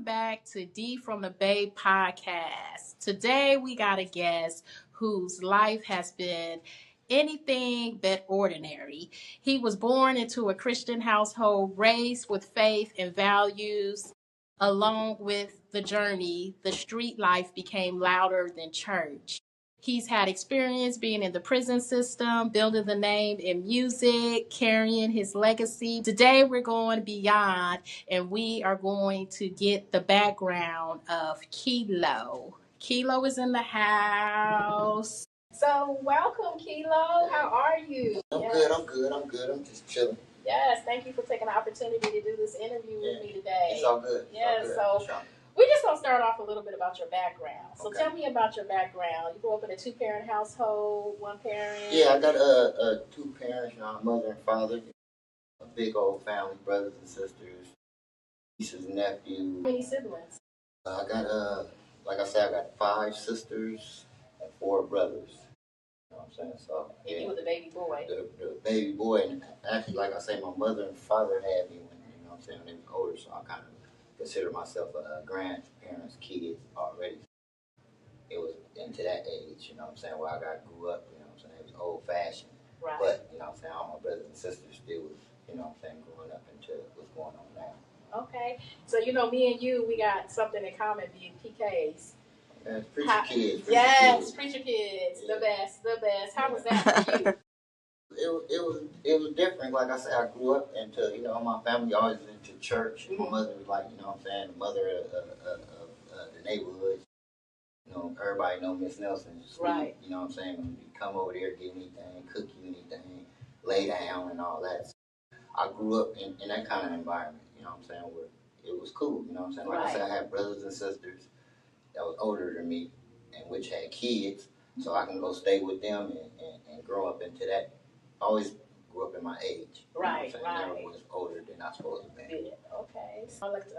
back to Dee From The Bay podcast. Today we got a guest whose life has been anything but ordinary. He was born into a Christian household, raised with faith and values. Along with the journey, the street life became louder than church. He's had experience being in the prison system, building the name in music, carrying his legacy. Today we're going beyond and we are going to get the background of Kilo. Kilo is in the house. So welcome, Kilo. How are you? I'm good. I'm just chilling. Yes, thank you for taking the opportunity to do this interview with me today. It's all good. We're just going to start off a little bit about your background. So Okay. Tell me about your background. You grew up in a two-parent household, one parent? Yeah, I got two parents, mother and father. A big old family, brothers and sisters, nieces and nephews. How many siblings? I got, like I said, I got 5 sisters and 4 brothers. You know what I'm saying? So, And you were the baby boy. The baby boy, and actually, like I say, my mother and father had me when, you know what I'm saying, when they was older, so I kind of consider myself a grandparent's kid already. It was into that age, you know what I'm saying, where I grew up, you know what I'm saying, it was old fashioned. Right. But, you know what I'm saying, all my brothers and sisters still was, you know what I'm saying, growing up into what's going on now. Okay. So, me and you, we got something in common being PKs. Yeah, preacher kids. Preacher kids. Yeah. The best. How was that for you? It was different. Like I said, I grew up into, my family always was into church. Mm-hmm. My mother was like, you know what I'm saying, the mother of the neighborhood. You know, everybody know Miss Nelson. Right. You know what I'm saying? When you come over there, get anything, cook you anything, lay down and all that. So I grew up in that kind of environment, you know what I'm saying, where it was cool, you know what I'm saying? Like I said, I had brothers and sisters that was older than me and which had kids, so I can go stay with them and grow up into that. I always grew up in my age. Right, you know what I'm saying? Never was older than I supposed to be. Okay. So I looked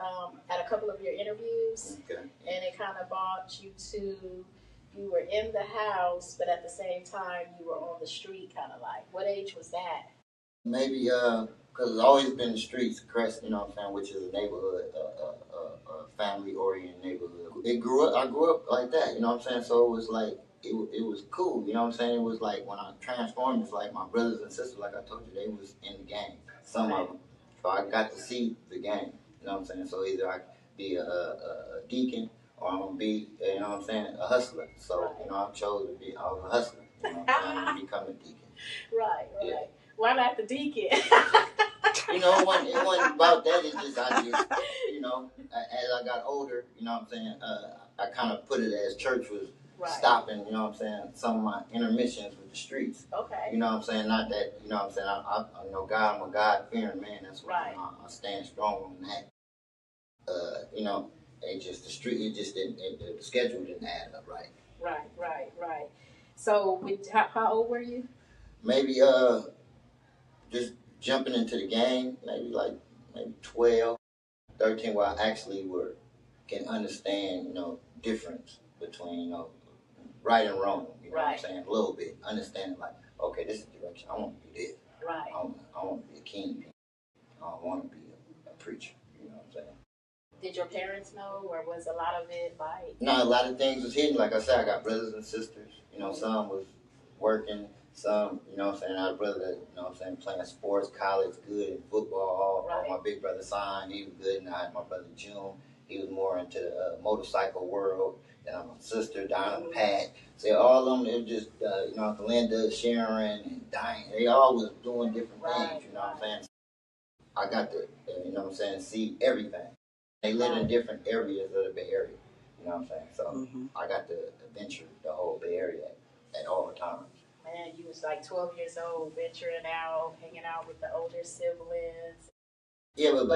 at a couple of your interviews, okay. And it kind of brought you to, you were in the house, but at the same time you were on the street, kind of like. What age was that? Maybe because it's always been the streets, Crest, you know what I'm saying, which is a neighborhood, a family-oriented neighborhood. I grew up like that, you know what I'm saying, so it was like, it was cool, you know what I'm saying, it was like, when I transformed, it's like my brothers and sisters, like I told you, they was in the game, some of them, so I got to see the game, you know what I'm saying, so either I be a deacon, or I'm going to be, you know what I'm saying, a hustler, so, I chose to be, I was a hustler, you know what I'm saying, to become a deacon. Right. Yeah. Why not the deacon? It wasn't about that. It's just, as I got older, you know what I'm saying, I kind of put it as church was stopping, you know what I'm saying, some of my intermissions with the streets. Okay. You know what I'm saying, not that, you know what I'm saying, I know God, I'm a God-fearing man, that's what I stand strong on that. It just, the street, it just didn't, the schedule didn't add up right. Right. So, how old were you? Maybe, just jumping into the game, maybe 12, 13, where I actually can understand, difference between, right and wrong, you know what I'm saying, a little bit, understanding like, okay, this is the direction, I want to do this. Right. I want to be a king. I don't want to be a preacher, you know what I'm saying. Did your parents know, or was a lot of it like? No, a lot of things was hidden. Like I said, I got brothers and sisters, some was working, some, you know what I'm saying, I had a brother that, you know what I'm saying, playing sports, college, good in football. My big brother signed, he was good, and I had my brother June, he was more into the motorcycle world. And my sister, Donna, Pat. So all of them, it was just, Linda, Sharon, and Diane. They all was doing different things, you know what I'm saying. I got to, you know what I'm saying, see everything. They live in different areas of the Bay Area, you know what I'm saying. So I got to venture the whole Bay Area at all times. Man, you was like 12 years old, venturing out, hanging out with the older siblings. Yeah, but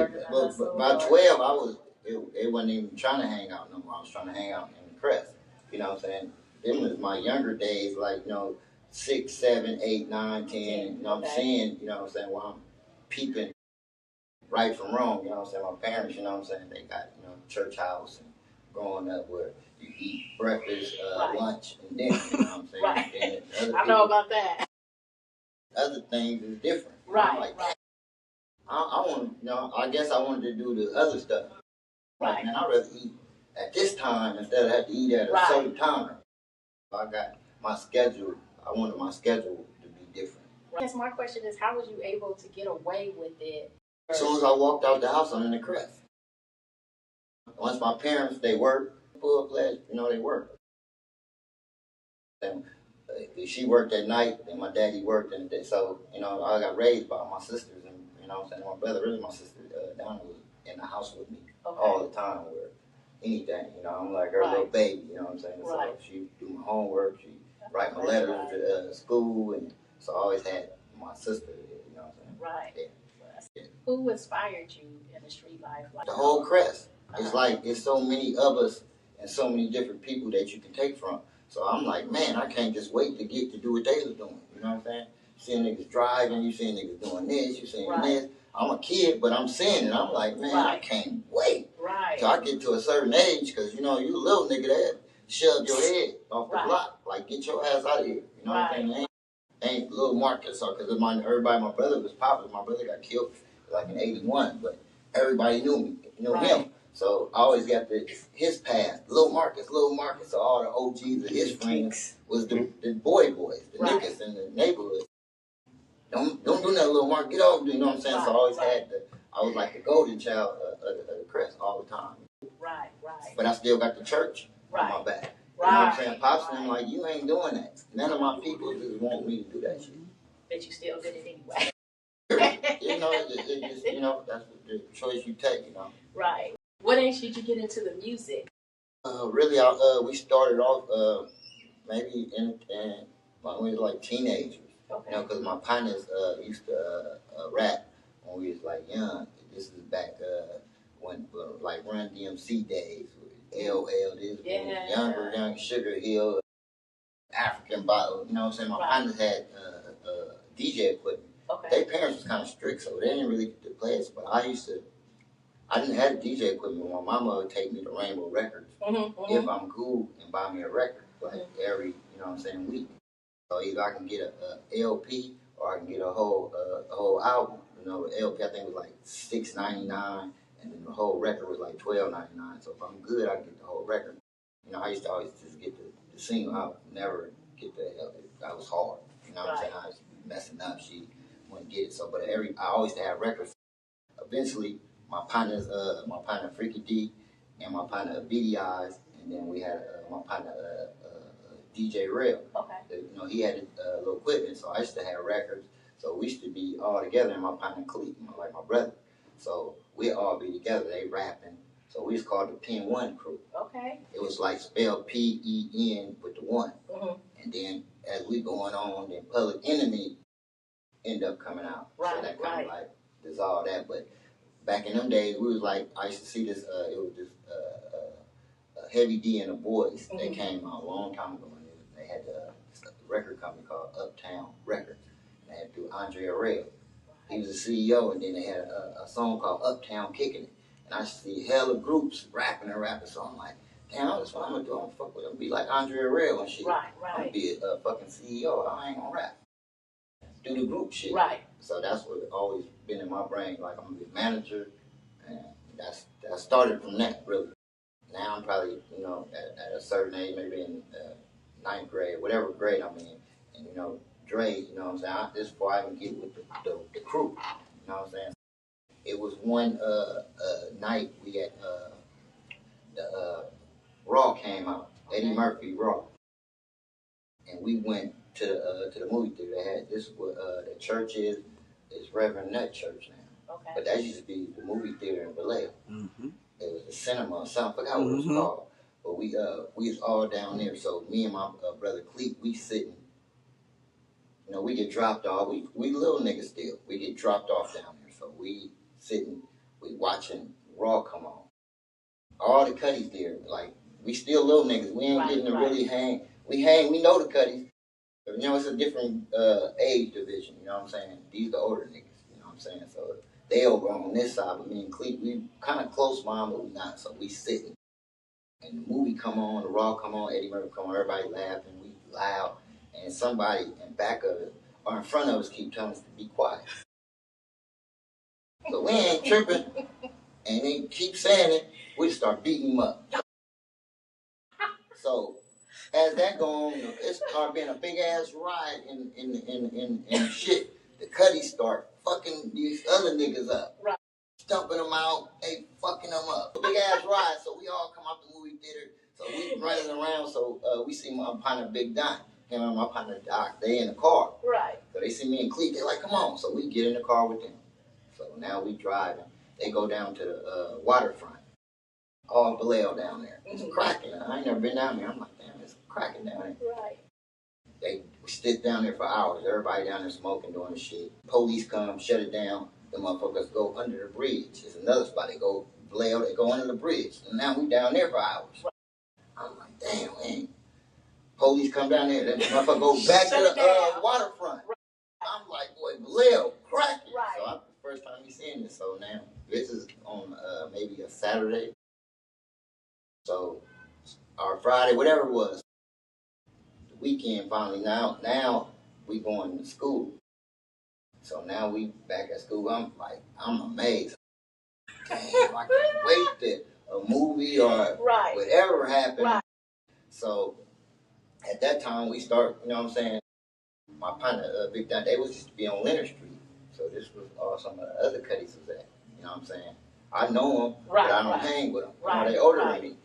by 12, it wasn't even trying to hang out no more. I was trying to hang out in the Crest. You know what I'm saying? Them was my younger days, 6, 7, 8, 9, 10. You know what I'm saying? You know what I'm saying? While I'm peeping right from wrong, you know what I'm saying? My parents, you know what I'm saying? They got, church house and growing up where you eat breakfast, lunch, and dinner. You know what I'm saying? And I know about that. Other things is different. I want, I guess I wanted to do the other stuff. Like, man, I'd rather eat at this time instead of have to eat at a certain time. I got my schedule. I wanted my schedule to be different. I guess my question is, how was you able to get away with it? As soon as I walked out the house, I'm in the crest. Once my parents, they work, full-fledged, they work. And she worked at night, and my daddy worked in the day. So, I got raised by my sisters, and, my brother, really my sister, Donna, was in the house with me all the time, where anything, I'm like her little baby, you know what I'm saying? So she do my homework, she write my letters to school, and so I always had my sister, you know what I'm saying? Right. Yeah. Who inspired you in the street life? The whole crest. It's like, it's so many of us and so many different people that you can take from. So I'm like, man, I can't just wait to get to do what they was doing. You know what I'm saying? Seeing niggas driving, you seeing niggas doing this, you seeing this. I'm a kid, but I'm seeing it. I'm like, man, I can't wait. Till I get to a certain age, because, you a little nigga that shove your head off the block. Like, get your ass out of here. You know what I'm saying? Ain't little Marcus, because everybody, my brother was popular. My brother got killed like in 81, but everybody knew me, knew him. So I always got his past, Little Marcus. So all the OGs of his friends was the boys, the niggas in the neighborhood. Don't do that, Little Mark. Get off, you know what I'm saying? So I always had I was like the golden child of the crest all the time. Right. But I still got the church on my back. You know what I'm saying? Pops and like, you ain't doing that. None of my people just want me to do that shit. But you still did it anyway. It just, that's the choice you take, Right. What age did you get into the music? Really, we started off maybe when we was like teenagers. Okay. Because my partners used to rap when we was like young. This is back when like Run DMC days. LL, this young Sugar Hill, African Bottle. You know what I'm saying? My partners had DJ equipment. Okay. Their parents was kind of strict, so they didn't really get to play it. But I didn't have DJ equipment. My mama would take me to Rainbow Records if I'm cool and buy me a record like every, week. So either I can get a LP or I can get a whole album. The LP I think was like $6.99, and then the whole record was like $12.99. So if I'm good, I can get the whole record. I used to always just get the single. I would never get the LP. That was hard. You know what I'm saying? I was messing up. She wouldn't get it. So, but I always had records. Eventually, my partner Freaky D and my partner Beady Eyes, and then we had my partner DJ Rail. Okay. He had a little equipment, so I used to have records. So we used to be all together, and my partner Cleet, like my brother. So we all be together. They rapping. So we was called the Pen One Crew. Okay. It was like spelled PEN with the one. Mm-hmm. And then as we going on, then Public Enemy end up coming out. Right. So that kind of like dissolved that. But back in them days, we was like, I used to see this. It was this Heavy D and the Boys. Mm-hmm. They came out a long time ago. They had a record company called Uptown Records. They had through Andre Arell. He was the CEO, and then they had a song called Uptown Kicking It. And I see hella groups rapping. So I'm like, damn, that's what I'm gonna do. I'm gonna fuck with them, be like Andre Arell and shit. Right. I'm gonna be a fucking CEO. I ain't gonna rap. Do the group shit. Right. So that's what always been in my brain. Like, I'm gonna be a manager, and that started from that, really. Now I'm probably, at a certain age, maybe in ninth grade, whatever grade I'm in, and Dre, you know what I'm saying? This is before I can get with the crew, you know what I'm saying? It was one night we had the Raw came out, Eddie Murphy Raw, and we went to the movie theater. They had this the church is Reverend Nut Church now, but that used to be the movie theater in Vallejo. Mm-hmm. It was a cinema or something. I forgot what it was called. But we was all down there. So me and my brother Cleet, we sitting. We get dropped off. We little niggas still. We get dropped off down there. So we sitting, we watching Raw come on. All the cutties there. Like, we still little niggas. We ain't getting to really hang. We know the cutties. But, it's a different age division. You know what I'm saying? These the older niggas. You know what I'm saying? So they over on this side, but me and Cleet, we kind of close mom, but we not. So we sitting. And the movie come on, the Raw come on, Eddie Murphy come on, everybody laughing, we loud. And somebody in back of it or in front of us keep telling us to be quiet. So we ain't tripping. And they keep saying it. we start beating him up. So as that go on, it start being a big ass ride in shit. The Cuddies start fucking these other niggas up. Right. Stumping them out, they fucking them up. Big ass ride, so we all come out the movie theater. So we running around, so we see my partner Big Don. Him and my partner Doc, they in the car. Right. So they see me and Cleet, they like, come on. So we get in the car with them. So now we driving. They go down to the waterfront. All Vallejo down there. It's cracking. I ain't never been down there. I'm like, damn, it's cracking down there. Right. They sit down there for hours. Everybody down there smoking, doing the shit. Police come, shut it down. The motherfuckers go under the bridge. There's another spot. They go Vallejo, they go under the bridge. And now we down there for hours. Right. I'm like, damn, man. Police come down there. That motherfucker go back to the waterfront. Right. I'm like, boy, Vallejo, cracking. Right. So that's the first time we seeing this. So now, this is on maybe a Saturday. So, or Friday, whatever it was, the weekend finally, now we going to school. So now we back at school. I'm amazed. Damn, I can't wait to a movie or whatever happened. Right. So at that time we start, you know what I'm saying, my partner, Big Don, they was just to be on Leonard Street. So this was all some of the other Cuddies was at. You know what I'm saying? I know them, but I don't hang with them. Right. You know, they older than me.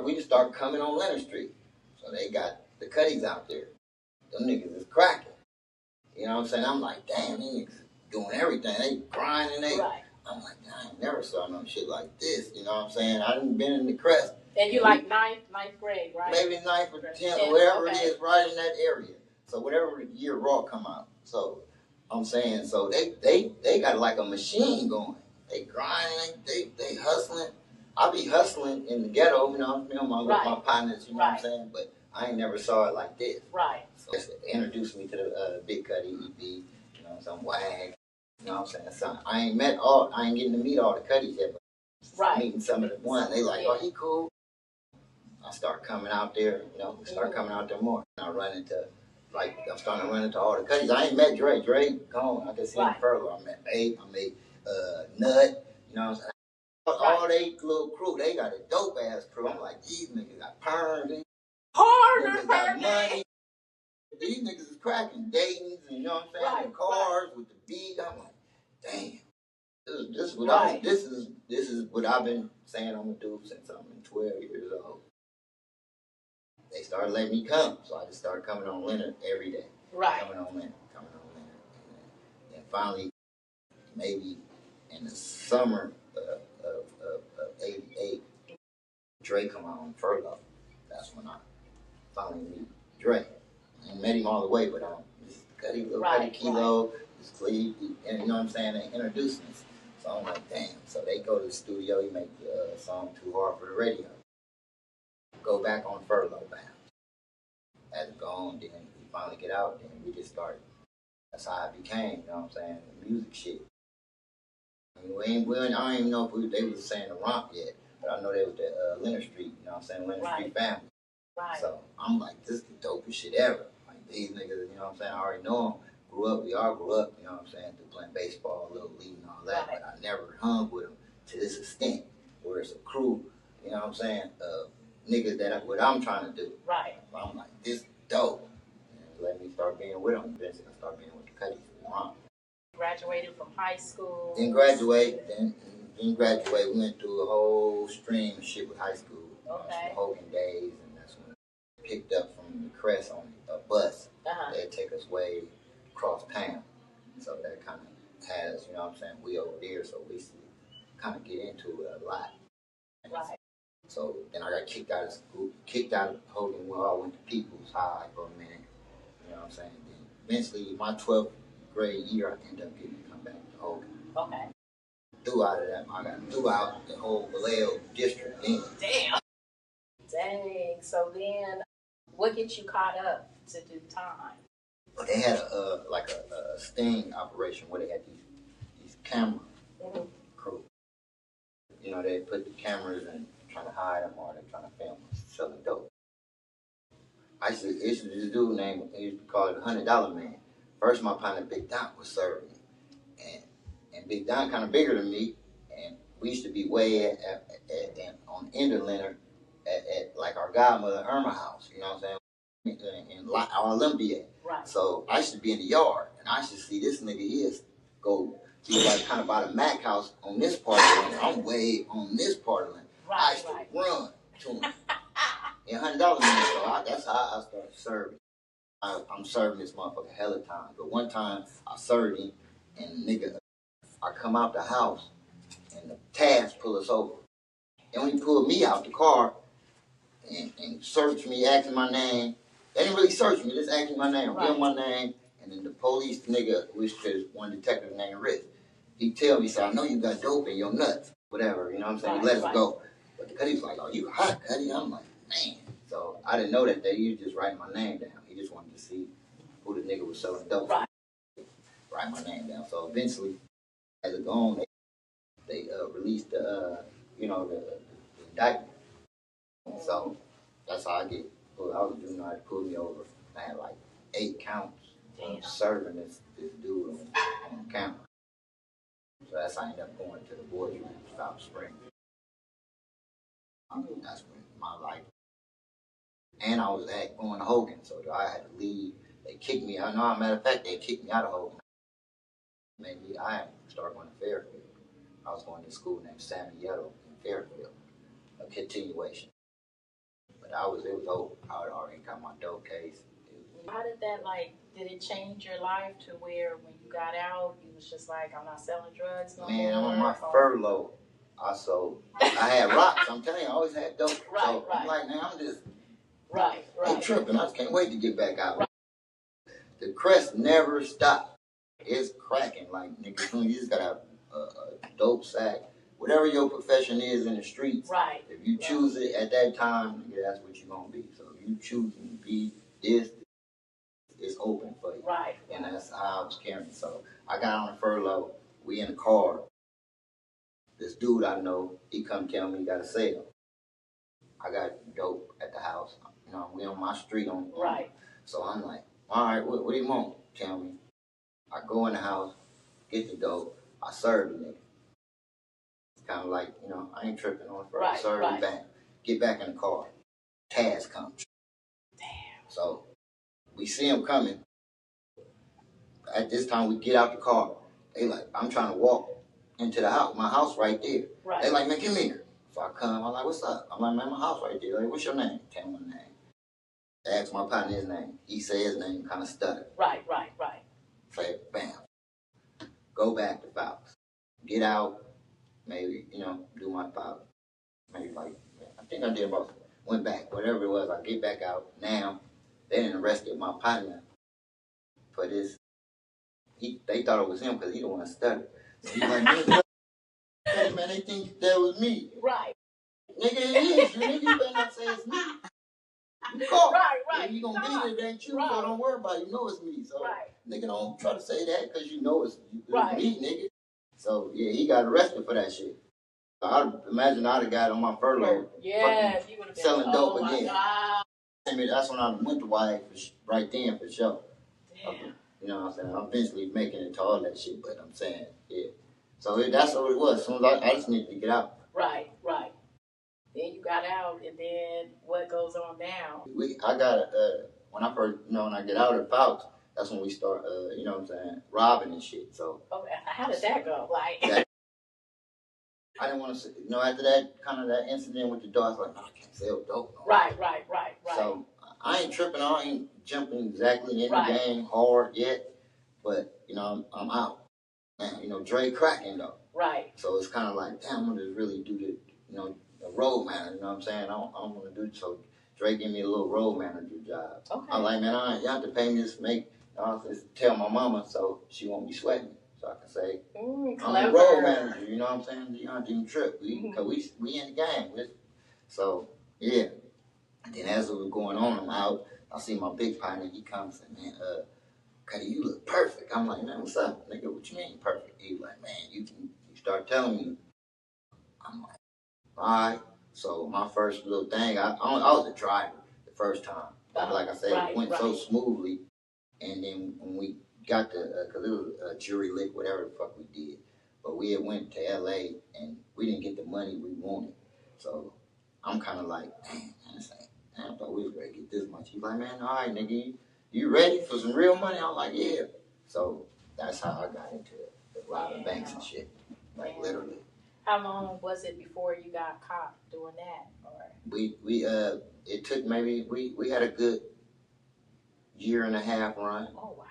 We just start coming on Leonard Street. So they got the Cuddies out there. Them niggas is cracking. You know what I'm saying? I'm like, damn, these niggas doing everything. They grinding, I'm like, I ain't never saw no shit like this. You know what I'm saying? I done been in the Crest. And you like ninth grade, right? Maybe 9th or 10th, or whatever it is, right in that area. So whatever year Raw come out. So I'm saying, so they got like a machine going. They grinding, they hustling. I be hustling in the ghetto, you know, with my partners, you know what I'm saying? But I ain't never saw it like this. Right. So they introduced me to the Big Cuddy, EB, you know, some WAG, you know what I'm saying? So I ain't getting to meet all the Cuddies yet, but meeting some of the ones, they like, oh, he cool. I start coming out there, you know, coming out there more. I'm starting to run into all the Cuddies. I ain't met Dre. Dre gone. I can see him further. I met Babe. I met Nut. You know what I'm saying? All they little crew, they got a dope ass crew. I'm like, these niggas got perms. These niggas got money. These niggas is cracking Dayton's and, you know what I'm saying? The cars with the beat. I'm like, damn. This is what I've been saying I'm gonna do since I'm 12 years old. They started letting me come, so I just started coming on Leonard every day. Right. Coming on Leonard. And finally, maybe in the summer of '88, Dre come out on furlough. That's when I finally meet Dre. I met him all the way, but this is Cuddy, little Cuddy Kilo, this Cleve, and you know what I'm saying? They introduced me. So I'm like, damn. So they go to the studio, he make the song Too Hard for the Radio. Go back on furlough bound. As it go on, then we finally get out, then we just start. That's how it became, you know what I'm saying? The music shit. I don't even know if they was saying the romp yet, but I know they was the Leonard Street, you know what I'm saying? Leonard Street family. Right. So I'm like, this is the dopest shit ever. Like these niggas, you know what I'm saying? I already know them. We all grew up, you know what I'm saying, through playing baseball, Little League and all that, but I never hung with them to this extent, where it's a crew, you know what I'm saying, niggas what I'm trying to do. Right. So I'm like, this is dope. And let me start being with them. Eventually I start being with the Cuddies. Graduated from high school. Then graduate, we went through a whole stream of shit with high school. Okay. Hogan days, and that's when I picked up from the Crest on a bus. They'd take us way across town. So that kind of had us, you know what I'm saying, we over there, so we used to kind of get into it a lot. Right. So then I got kicked out of school, kicked out of Hogan. I went to People's High for a minute. You know what I'm saying? Then eventually, my 12th grade year, I ended up getting to come back to Hogan. Okay. I got threw out the whole Vallejo district then. Damn. Dang. So then, what gets you caught up to do time? But they had a sting operation where they had these camera crew. You know, they put the cameras and trying to hide them, or they trying to film us selling dope. I used to this dude named, he used to call it the $100 Man. First, my partner Big Don was serving me, and Big Don kind of bigger than me, and we used to be way on Interlander at like our godmother Irma house, you know what I'm saying? In Olympia. Right. So I used to be in the yard, and I used to see this nigga go. He's like kind of by the Mac house on this part of the land. I'm way on this part of the land. Right, I used to run to him. And $100 so that's how I started serving. I'm serving this motherfucker hella time. But one time I served him, and nigga, I come out the house, and the tabs pull us over. And when he pulled me out the car and searched me, asking my name, they didn't really search me, just asked me my name, give my name, and then the police nigga, which is one detective named Rich, he tell me, he said, I know you got dope in your nuts, whatever, you know what I'm saying? He let us go. But the Cuddy's like, oh, you hot, Cuddy? I'm like, man. So I didn't know that he was just writing my name down. He just wanted to see who the nigga was selling dope. Right. Write my name down. So eventually, as it gone, they released the indictment. So that's how I get pulled. I was a juvenile, they pulled me over. I had like 8 counts of serving this dude on camera. So that's how I ended up going to the boys' room, South Spring. That's when my life. And I was going to Hogan, so I had to leave. They kicked me out. No, as a matter of fact, they kicked me out of Hogan. Maybe I had to start going to Fairfield. I was going to a school named Samuel in Fairfield, a continuation. But it was over. I had already got my dope case. How did that, did it change your life to where when you got out, you was just like, I'm not selling drugs no more? Man, I'm on my furlough. I had rocks. I'm telling you, I always had dope. So I'm like, man, I'm just I'm tripping. I just can't wait to get back out. Right. The crest never stopped. It's cracking. Like, nigga, you just gotta have a dope sack. Whatever your profession is in the streets, right. If you choose it at that time, nigga, that's what you're gonna be. So if you choose to be this, it's open for you. Right. And that's how I was carrying. So I got on a furlough. We in the car. This dude I know, he come tell me he got a sale. I got dope at the house. You know, we on my street right. So I'm like, all right, what do you want? Tell me. I go in the house, get the dope, I serve the nigga. It's kind of like, I ain't tripping on it. Right, serve him back. Get back in the car. Taz comes. Damn. So we see him coming. At this time, we get out the car. They like, I'm trying to walk into the house. My house right there. Right. They like, man, come here. So I come. I'm like, what's up? I'm like, man, my house right there. Like, what's your name? Tell me my name. I asked my partner his name. He said his name, kind of stuttered. Right. Say, bam. Go back to Fox. Get out. Maybe, do my Fox. Maybe I think I did about, went back. Whatever it was, I get back out. Now, they didn't arrested my partner for this. They thought it was him because he don't want to stutter. So he's like, man, they think that was me. Right. Nigga, it is. You better not say it's me. You caught. Right. You gonna be there, it ain't you, so don't worry about it. You know it's me. So nigga, don't try to say that because you know it's me, nigga. So yeah, he got arrested for that shit. I imagine I'd have got on my furlough. Yeah, if you would have been selling dope again. God. I mean, that's when I went to YA right then for sure. Damn. You know what I'm saying? I'm eventually making it to all that shit, but I'm saying, yeah. So that's what it was. As soon as I just needed to get out. Right. Then you got out, and then what goes on now? I got when I first, when I get out of the pouch, that's when we start, you know what I'm saying, robbing and shit. So. Okay, how did that go? I didn't want to, after that kind of that incident with the dog, I was like, no, I can't sell dope. No. Right. So I ain't tripping. I ain't jumping exactly in the game hard yet, but I'm out. Man, Dre cracking though. Right. So it's kind of like, damn, I'm gonna just really do the road manager. You know what I'm saying? I don't want to do so. Dre give me a little road manager job. Okay. I'm like, man, you have to pay me to make. I'll just tell my mama so she won't be sweating. So I can say, I'm a road manager. You know what I'm saying? You don't have to even trip. We in the game. So yeah. And then as it was going on, I'm out. I see my big partner. He comes and man, Cuddy, you look perfect. I'm like, man, what's up, nigga? What you mean perfect? He was like, man, you start telling me. I'm like, all right. So my first little thing, I was a driver the first time. Like I said, it went so smoothly. And then when we got because it was a jury lick, whatever the fuck we did, but we had went to LA and we didn't get the money we wanted. So I'm kind of like, man, I thought we was ready to get this much. He's like, man, all right, nigga, you ready for some real money? I'm like, yeah. So that's how I got into it, the robbing banks and shit, like literally. How long was it before you got caught doing that? Or It took maybe, we had a good year and a half run. Oh, wow.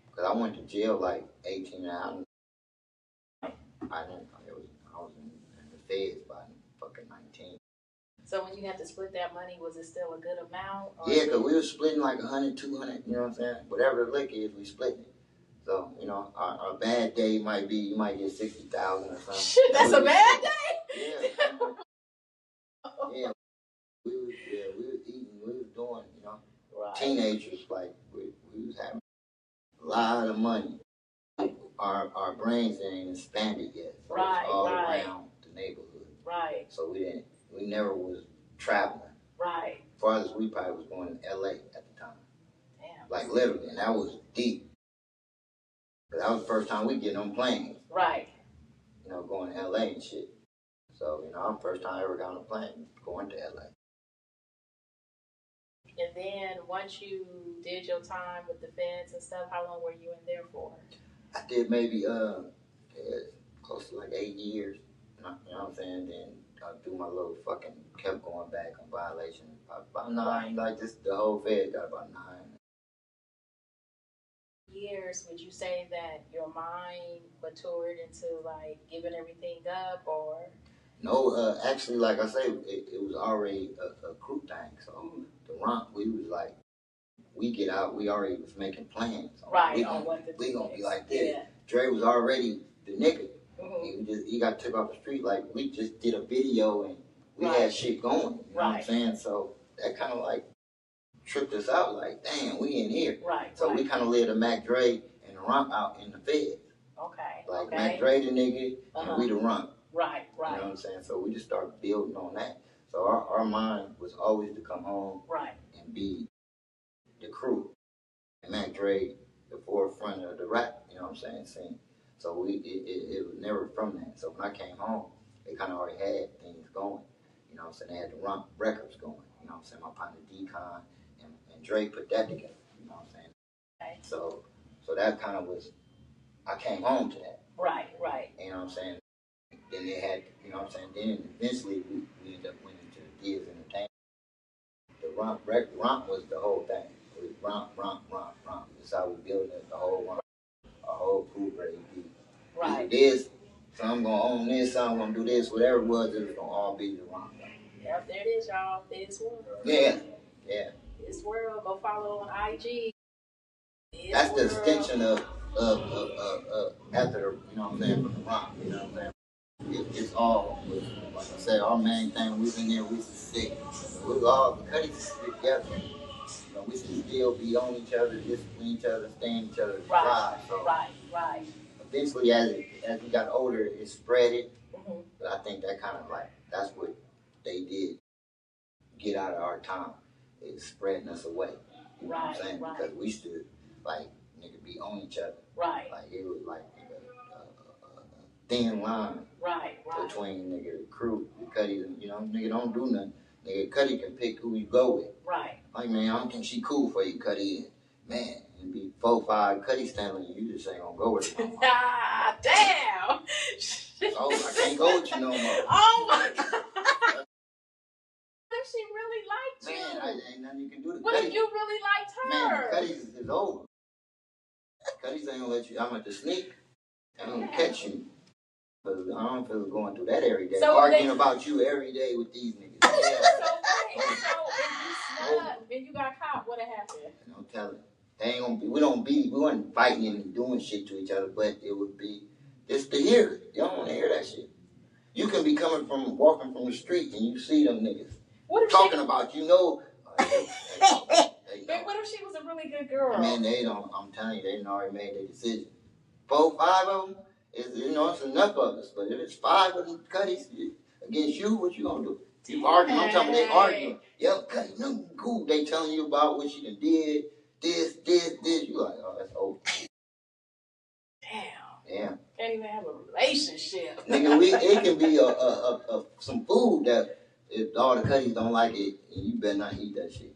Because I went to jail like 18 hours. I was in the feds by fucking 19. So when you had to split that money, was it still a good amount? Yeah, because we were splitting like 100, 200, you know what I'm saying? Whatever the lick is, we split it. So, you know, our bad day might be, you might get 60,000 or something. Shit, that's a bad day? Yeah. Yeah. We was eating, we was doing, you know, right. Teenagers, like, we was having a lot of money. Our brains ain't expanded yet. So right, it's all right. around the neighborhood. Right. So we never was traveling. Right. Farthest we probably was going to LA at the time. Damn. Like literally, and that was deep. Cause that was the first time we getting on planes. Right. You know, going to LA and shit. So, you know, first time I ever got on a plane going to LA. And then once you did your time with the feds and stuff, how long were you in there for? I did maybe close to like 8 years. You know what I'm saying? Then I do my little fucking, kept going back on violation. About 9, like just the whole fed got about 9 years. Would you say that your mind matured into like giving everything up, or? No, actually, like I say, it was already a crew thing. So the rump, we was like, we get out, we already was making plans. Right. We gonna be like this. Yeah. Dre was already the nigga. Mm-hmm. He got took off the street. Like we just did a video and we had shit going. You know what I'm saying? So that kind of like tripped us out. Like, damn, we in here. Right. So we kind of lived a Mac Dre and the rump out in the feds. Okay. Like Mac Dre the nigga and we the rump. Right. You know what I'm saying? So we just started building on that. So our mind was always to come home and be the crew. And Mac Dre, the forefront of the rap, you know what I'm saying, scene. So it was never from that. So when I came home, they kind of already had things going. You know what I'm saying? They had the rump records going. You know what I'm saying? My partner Decon and Dre put that together. You know what I'm saying? Okay. So that kind of was, I came home to that. Right. You know what I'm saying? Then they had, you know what I'm saying? Then eventually we ended up winning to the Diaz Entertainment. The rump was the whole thing. It was rump. That's how we built it, the whole rump. A whole crew ready to be. Right. This, some gonna own this, some gonna do this, whatever it was gonna all be the rump. Yep, there it is, y'all. This world. Yeah. This world. Go follow on IG. That's the extension of after the, you know what I'm saying, from the rump, you know what I'm saying? It's all, like I said, our main thing, we was in there, we was sick. We was all, the Cuddies together. You know, we should still be on each other, discipline each other, stay in each other's lives. So Right. Eventually, as we got older, it spread it. Mm-hmm. But I think that kind of like, that's what they did, get out of our time. It's spreading us away. You know what I'm saying? Because we stood, like, nigga, be on each other. Right. Like, it was like a thin line. Right. Between nigga the crew, the Cuddy, you know, nigga don't do nothing. Nigga Cuddy can pick who you go with. Right. Like, man, I don't think she cool for you, Cuddy. Man, it'd be 4, 5 Cuddy standing you, you just ain't gonna go with her no more. Damn. So I can't go with you no more. Oh my God. If she really liked you. Man, ain't nothing you can do to What Cuddy. if you really liked her? Man, Cuddy's is over. Cuddy's ain't gonna let you, I'm at the sneak. I ain't gonna catch you. I don't feel going through that every day. So arguing about you every day with these niggas. Yeah. So when you got caught, what happened? Don't tell it. They ain't gonna be. We weren't fighting and doing shit to each other, but it would be just to hear it. You don't want to hear that shit. You can be walking from the street and you see them niggas talking about you know. But what if she was a really good girl? Man, they don't. I'm telling you, they done already made their decision. 4, 5 of them. It's enough of us. But if it's 5 of them Cuddies against you, what you gonna do? You arguing? I'm telling you, they arguing. Yep, Cuddy, no cool. They telling you about what she done did. This. You like, oh, that's over. Damn. Yeah. Can't even have a relationship. Nigga, it can be some food that if all the cutties don't like it, you better not eat that shit.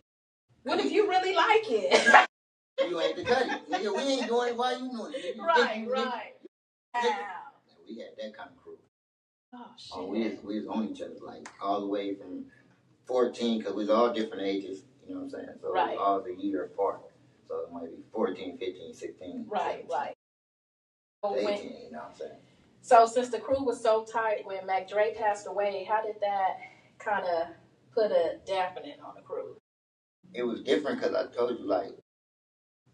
What if you really like it? You ain't the cutty. Nigga, we ain't doing it. Why you doing it? Right. We had that kind of crew. Oh, shit. We was on each other, like, all the way from 14, because we was all different ages, you know what I'm saying? So right. We was all a year apart. So it might be 14, 15, 16. Right, 17, right. 18, you know what I'm saying? So since the crew was so tight when Mac Dre passed away, how did that kind of put a dampening on the crew? It was different because I told you, like,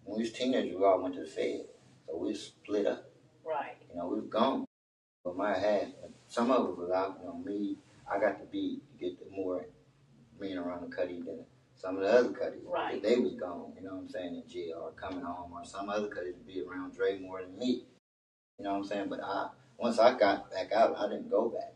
when we was teenagers, we all went to the Fed. So we split up. Right. You know, we was gone. But my half, some of it was out, you know, me, I got to get the more being around the cutty than some of the other cutties. Right. They was gone, you know what I'm saying, in jail or coming home, or some other cutties would be around Dre more than me. You know what I'm saying? But once I got back out, I didn't go back.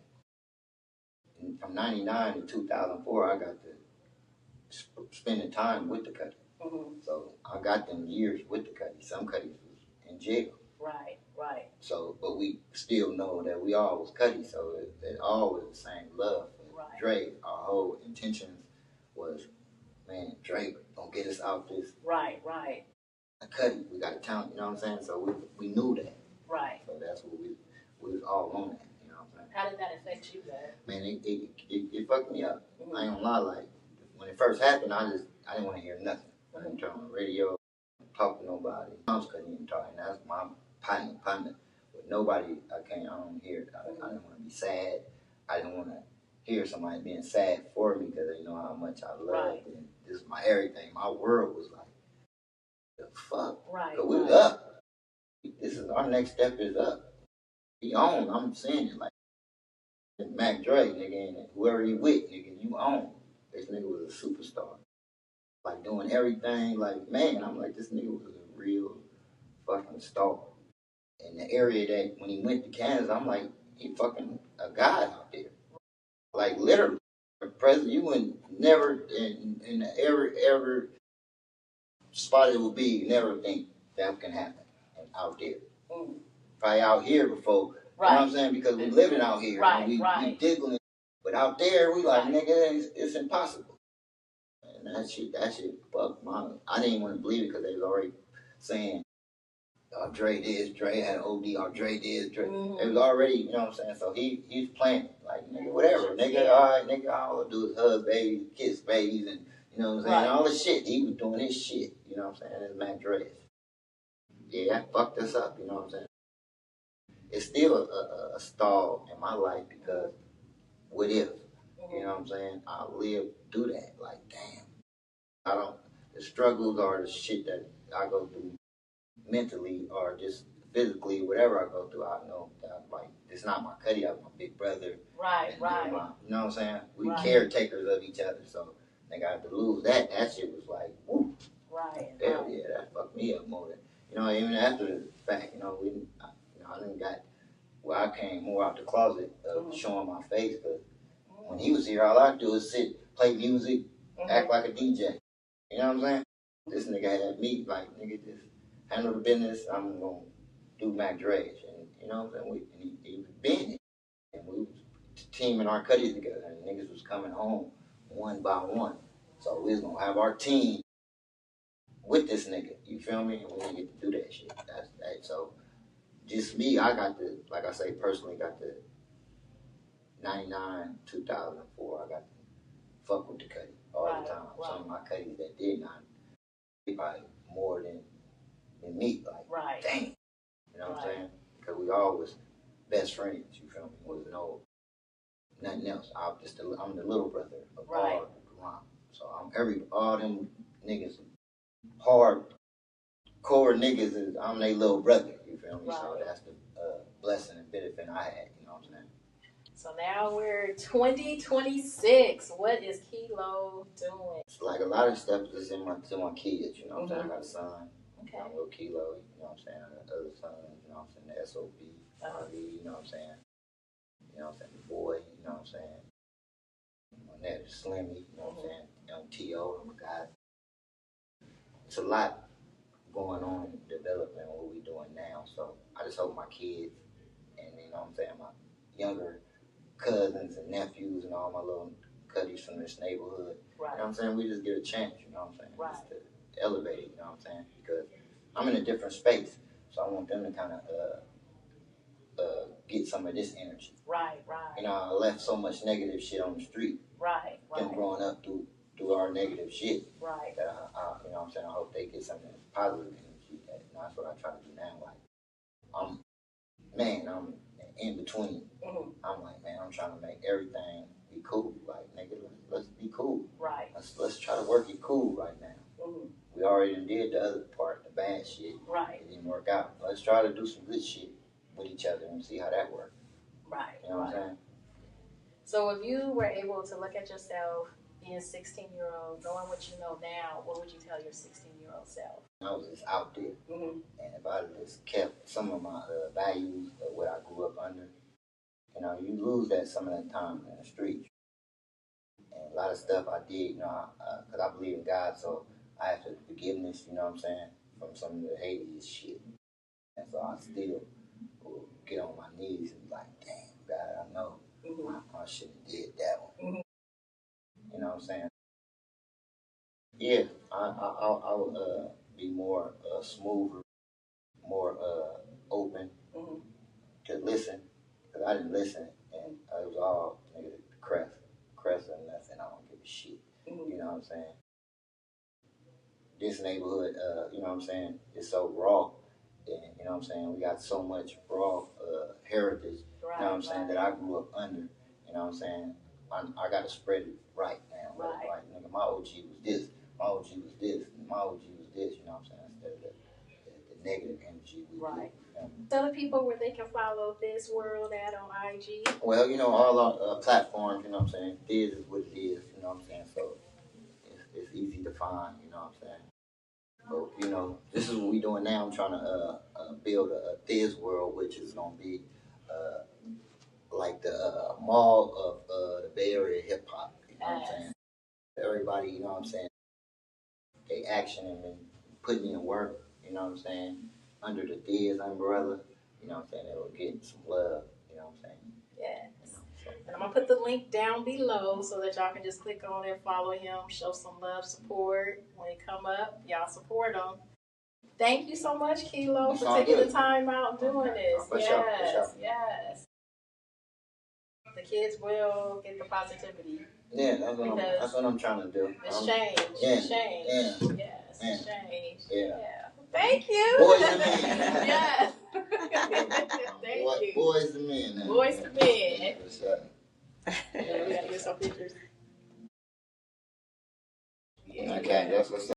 And from 99 to 2004, I got to spending time with the cutty. Mm-hmm. So I got them years with the cutty. Some cutties was in jail. Right. So, but we still know that we all was cutty, so it all was the same love for right. Dre. Our whole intentions was, man, Dre gonna get us out this. Right. A cutty, we got a talent, you know what I'm saying? So we knew that. Right. So that's what we was all on that, you know what I'm saying? How did that affect you, man? Man, it fucked me up. Mm-hmm. I ain't gonna lie, like, when it first happened, I didn't want to hear nothing. Mm-hmm. I didn't turn on the radio, talk to nobody. Moms couldn't even talk, and that's my partner. But nobody, I don't hear it. I didn't want to be sad. I didn't want to hear somebody being sad for me because they know how much I love. Right. And this is my everything. My world was like, the fuck? Right. Because we was up. This is our next step is up. He on. I'm saying it like Mac Dre, nigga, and whoever he with, nigga, you on. This nigga was a superstar. Like doing everything. Like, man, I'm like, this nigga was a real fucking star. In the area that when he went to Kansas, I'm like, he fucking a god out there. Like literally. President, you would never in ever spot it would be, never think that can happen out there. Mm. Probably out here before. Right. You know what I'm saying? Because we living out here. Right, and we diggling. But out there, we like, nigga, it's impossible. And that shit fucked my. I didn't even want to believe it because they was already saying, Dre this, Dre had an OD, or Dre this, Dre. Mm-hmm. It was already, you know what I'm saying? So he's playing. Like, nigga, whatever. Nigga, all right, nigga, all I do is hug babies, kiss babies, and, you know what I'm saying? Right. All the shit. He was doing his shit, you know what I'm saying? It's Mac Dre. Yeah, that fucked us up, you know what I'm saying? It's still a stall in my life because what if? You know what I'm saying? I live through that. Like, damn. The struggles or the shit that I go through mentally or just physically, whatever I go through, I know that, like, it's not my cutty, I'm my big brother. Right. You know what I'm saying? We caretakers of each other, so they got to lose that. That shit was like, woo. Right. Hell yeah, that fucked me up more than, you know, even after the fact, I didn't got, I came more out the closet of showing my face, because when he was here, all I do is sit, play music, act like a DJ. You know what I'm saying? This nigga had me like, nigga, just handle the business. I'm gonna do Mac Dre, and you know what I'm saying? He was big, and we was teaming our cutties together, and niggas was coming home one by one. So we was gonna have our team with this nigga. You feel me? And we didn't get to do that shit. That's that. So just me, I got the, like I say, personally got the 99, 2004. I got to fuck with the cutty all the time. Right. Some of my cutties that did not, they probably more than me. Like, dang. You know what I'm saying? Because we all was best friends, you feel me? Was nothing else. I'm the little brother of all the Quran. So all them niggas, hard core niggas, I'm their little brother, you feel me? Right. So that's the blessing and benefit I had, you know what I'm saying? So now we're 2026. What is Kilo doing? It's like a lot of stuff is to my kids, you know what I'm saying? I got a son. Okay. I'm little Kilo, you know what I'm saying? I got other sons, you know what I'm saying? The SOB, RV, you know what I'm saying? You know what I'm saying? The boy, you know what I'm saying? My nephew Slimmy, you know what I'm saying? Young T.O., I'm a guy. It's a lot going on in development what we doing now. So I just hope my kids and, you know what I'm saying, my younger cousins and nephews and all my little cuddies from this neighborhood, Right. you know what I'm saying, we just get a chance, you know what I'm saying, Right. just to elevate it, you know what I'm saying, because I'm in a different space, so I want them to kind of get some of this energy. Right. You know, I left so much negative shit on the street. Right. Them growing up through our negative shit. Right. That you know what I'm saying, I hope they get some of this positive energy. That, you know, that's what I try to do now. Like, I'm in between. Mm-hmm. I'm like, man, I'm trying to make everything be cool. Like, nigga, let's be cool. Right. Let's try to work it cool right now. Mm-hmm. We already did the other part, the bad shit. Right. It didn't work out. Let's try to do some good shit with each other and see how that works. Right. You know what I'm saying? So if you were able to look at yourself being a 16-year-old, knowing what you know now, what would you tell your 16-year-old self? I was just out there. Mm-hmm. And if I just kept some of my values of what I grew up under, you know, you lose that some of that time in the street. And a lot of stuff I did, you know, because I believe in God, so I asked for forgiveness, you know what I'm saying, from some of the hateous shit. And so I still will get on my knees and be like, damn, God, I know I shouldn't have did that one. Mm-hmm. You know what I'm saying? Yeah, I would be more smoother, more open to listen, because I didn't listen, and it was all nigga crest and nothing. I don't give a shit. You know what I'm saying? This neighborhood, you know what I'm saying, is so raw, and you know what I'm saying, we got so much raw heritage, you know what I'm saying, that I grew up under. You know what I'm saying? I got to spread it right now. Right. Like, nigga, my OG was this, my OG was this, and my OG was this. You know what I'm saying? Instead of the negative energy we right. do. Tell the people where they can follow This World at on IG. Well, you know, all our platforms, you know what I'm saying, This is what it is, you know what I'm saying, so it's easy to find, you know what I'm saying. But, you know, this is what we're doing now. I'm trying to build a This World, which is going to be like the mall of the Bay Area hip hop, you know what I'm saying. Everybody, you know what I'm saying, they action and been putting in work, you know what I'm saying, under the Diz umbrella, you know what I'm saying, they will get some love, you know what I'm saying. Yes. And I'm going to put the link down below so that y'all can just click on it, follow him, show some love, support. When they come up, y'all support them. Thank you so much, Kilo, for taking the time out doing this. Yes. The kids will get the positivity. Yeah, that's what I'm trying to do. It's change. Yeah. It's change. Yeah. Yes, Yeah. it's change. Yeah. Thank you. Boys and men. Yes. Thank you. Boys and men. Boys to men. Yeah, we gotta get some pictures. Okay, that's what's up.